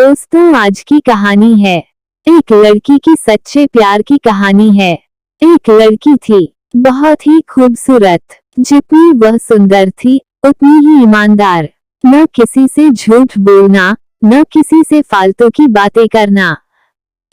दोस्तों, आज की कहानी है एक लड़की की सच्चे प्यार की कहानी है। एक लड़की थी, बहुत ही खूबसूरत। जितनी वह सुंदर थी उतनी ही ईमानदार। न किसी से झूठ बोलना, न किसी से फालतू की बातें करना,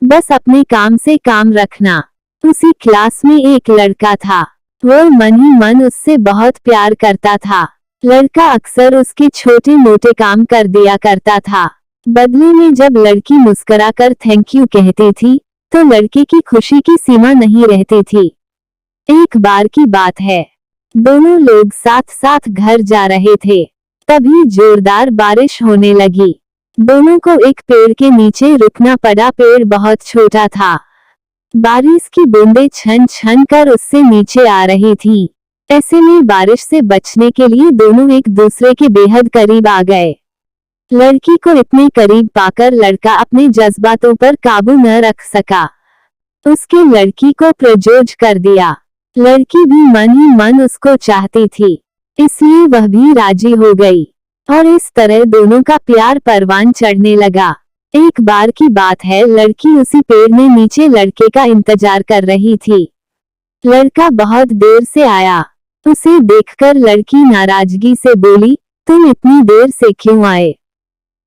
बस अपने काम से काम रखना। उसी क्लास में एक लड़का था। वह मन ही मन उससे बहुत प्यार करता था। लड़का अक्सर उसके छोटे मोटे काम कर दिया करता था। बदले में जब लड़की मुस्कुराकर थैंक यू कहती थी तो लड़के की खुशी की सीमा नहीं रहती थी। एक बार की बात है, दोनों लोग साथ साथ घर जा रहे थे। तभी जोरदार बारिश होने लगी। दोनों को एक पेड़ के नीचे रुकना पड़ा। पेड़ बहुत छोटा था। बारिश की बूंदें छन छन कर उससे नीचे आ रही थी। ऐसे में बारिश से बचने के लिए दोनों एक दूसरे के बेहद करीब आ गए। लड़की को इतने करीब पाकर लड़का अपने जज्बातों पर काबू न रख सका। उसके लड़की को प्रपोज कर दिया। लड़की भी मन ही मन उसको चाहती थी, इसलिए वह भी राजी हो गई और इस तरह दोनों का प्यार परवान चढ़ने लगा। एक बार की बात है, लड़की उसी पेड़ में नीचे लड़के का इंतजार कर रही थी। लड़का बहुत देर से आया। उसे देखकर लड़की नाराजगी से बोली, तुम इतनी देर से क्यों आए?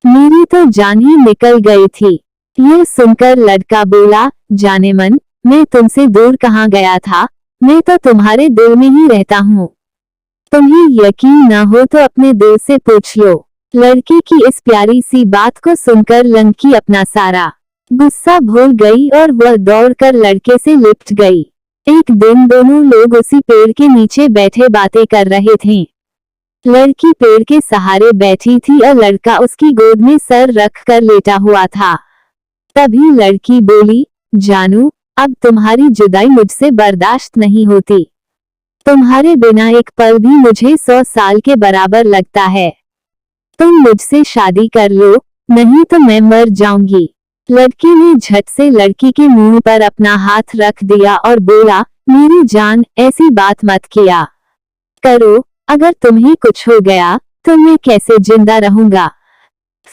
मेरी तो जान ही निकल गई थी। यह सुनकर लड़का बोला, जाने मन, मैं तुमसे दूर कहाँ गया था, मैं तो तुम्हारे दिल में ही रहता हूँ। तुम्हें यकीन न हो तो अपने दिल से पूछ लो। लड़के की इस प्यारी सी बात को सुनकर लड़की अपना सारा गुस्सा भूल गई और वह दौड़कर लड़के से लिपट गई। एक दिन दोनों लोग उसी पेड़ के नीचे बैठे बातें कर रहे थे। लड़की पेड़ के सहारे बैठी थी और लड़का उसकी गोद में सर रख कर लेटा हुआ था। तभी लड़की बोली, जानू, अब तुम्हारी जुदाई मुझसे बर्दाश्त नहीं होती। तुम्हारे बिना एक पल भी मुझे 100 साल के बराबर लगता है। तुम मुझसे शादी कर लो, नहीं तो मैं मर जाऊंगी। लड़की ने झट से लड़की के मुंह पर अपना हाथ रख दिया और बोला, मेरी जान, ऐसी बात मत किया करो। अगर तुम्हें कुछ हो गया तो मैं कैसे जिंदा रहूंगा?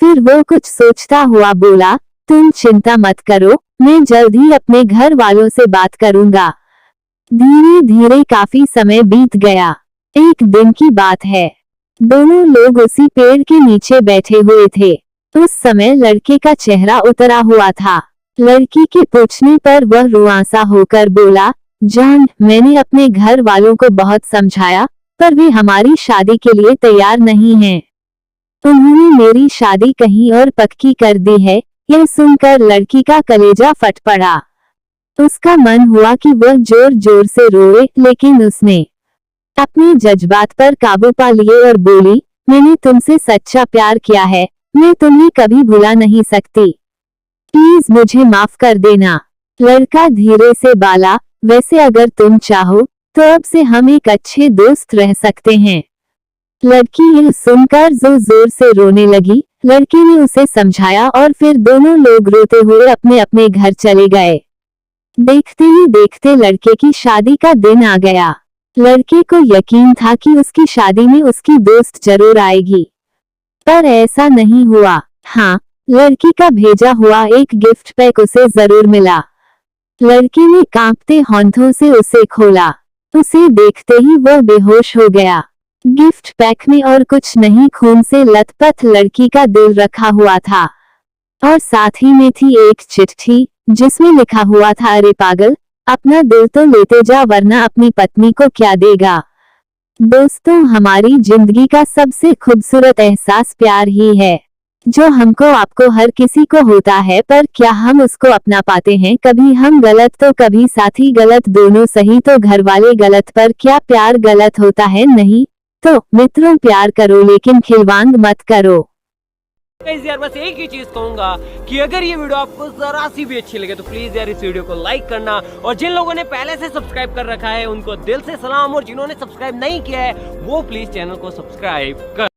फिर वो कुछ सोचता हुआ बोला, तुम चिंता मत करो, मैं जल्द ही अपने घर वालों से बात करूंगा। धीरे धीरे काफी समय बीत गया। एक दिन की बात है, दोनों लोग उसी पेड़ के नीचे बैठे हुए थे। उस समय लड़के का चेहरा उतरा हुआ था। लड़की के पूछने पर वह रुआंसा होकर बोला, जान, मैंने अपने घर वालों को बहुत समझाया पर वे हमारी शादी के लिए तैयार नहीं हैं। उन्होंने मेरी शादी कहीं और पक्की कर दी है। यह सुनकर लड़की का कलेजा फट पड़ा। उसका मन हुआ कि वह जोर जोर से रोए, लेकिन उसने अपने जज्बात पर काबू पा लिए और बोली, मैंने तुमसे सच्चा प्यार किया है, मैं तुम्हें कभी भुला नहीं सकती। प्लीज मुझे माफ कर देना। लड़का धीरे से बोला, वैसे अगर तुम चाहो तो अब से हम एक अच्छे दोस्त रह सकते हैं। लड़की यह सुनकर जोर जोर से रोने लगी। लड़के ने उसे समझाया और फिर दोनों लोग रोते हुए अपने अपने घर चले गए। देखते ही देखते लड़के की शादी का दिन आ गया। लड़के को यकीन था कि उसकी शादी में उसकी दोस्त जरूर आएगी, पर ऐसा नहीं हुआ। हाँ, लड़की का भेजा हुआ एक गिफ्ट पैक उसे जरूर मिला। लड़के ने कांपते हाथों से उसे खोला। उसे देखते ही वह बेहोश हो गया। गिफ्ट पैक में और कुछ नहीं, खून से लथपथ लड़की का दिल रखा हुआ था और साथ ही में थी एक चिट्ठी जिसमें लिखा हुआ था, अरे पागल, अपना दिल तो लेते जा वरना अपनी पत्नी को क्या देगा। दोस्तों, हमारी जिंदगी का सबसे खूबसूरत एहसास प्यार ही है, जो हमको आपको हर किसी को होता है, पर क्या हम उसको अपना पाते हैं? कभी हम गलत तो कभी साथी गलत, दोनों सही तो घर वाले गलत, पर क्या प्यार गलत होता है? नहीं। तो मित्रों, प्यार करो लेकिन खिलवाड़ मत करो। यार बस एक ही चीज कहूंगा कि अगर ये वीडियो आपको जरा सी भी अच्छी लगे तो प्लीज यार इस वीडियो को लाइक करना, और जिन लोगों ने पहले से सब्सक्राइब कर रखा है उनको दिल से सलाम, और जिन्होंने सब्सक्राइब नहीं किया है वो प्लीज चैनल को सब्सक्राइब कर